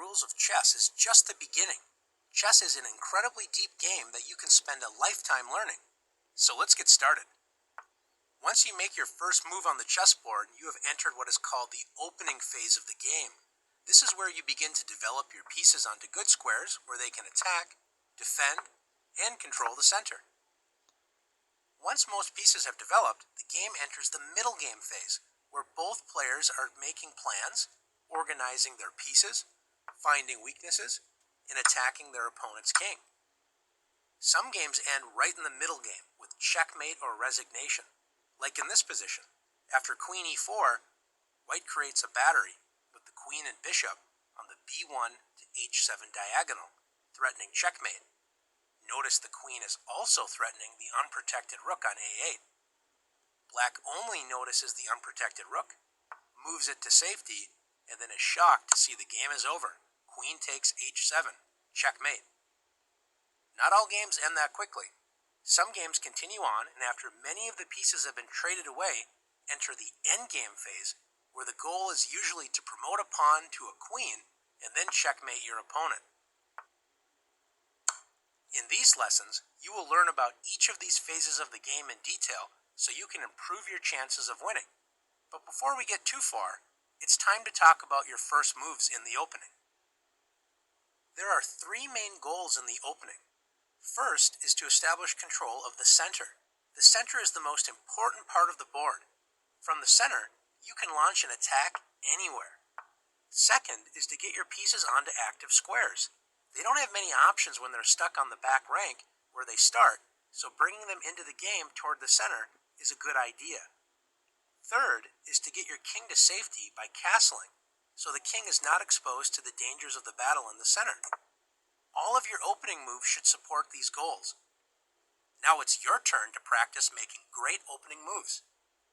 rules of chess is just the beginning. Chess is an incredibly deep game that you can spend a lifetime learning. So let's get started. Once you make your first move on the chessboard, you have entered what is called the opening phase of the game. This is where you begin to develop your pieces onto good squares where they can attack, defend, and control the center. Once most pieces have developed, the game enters the middle game phase, where both players are making plans, organizing their pieces, finding weaknesses, and attacking their opponent's king. Some games end right in the middle game with checkmate or resignation. Like in this position, after queen e4, white creates a battery with the queen and bishop on the b1 to h7 diagonal, threatening checkmate. Notice the queen is also threatening the unprotected rook on a8. Black only notices the unprotected rook, moves it to safety, and then is shocked to see the game is over. Queen takes h7, checkmate. Not all games end that quickly. Some games continue on, and after many of the pieces have been traded away, enter the endgame phase, where the goal is usually to promote a pawn to a queen and then checkmate your opponent. In these lessons, you will learn about each of these phases of the game in detail so you can improve your chances of winning. But before we get too far, it's time to talk about your first moves in the opening. There are three main goals in the opening. First is to establish control of the center. The center is the most important part of the board. From the center, you can launch an attack anywhere. Second is to get your pieces onto active squares. They don't have many options when they're stuck on the back rank where they start, so bringing them into the game toward the center is a good idea. Third is to get your king to safety by castling, so the king is not exposed to the dangers of the battle in the center. All of your opening moves should support these goals. Now it's your turn to practice making great opening moves.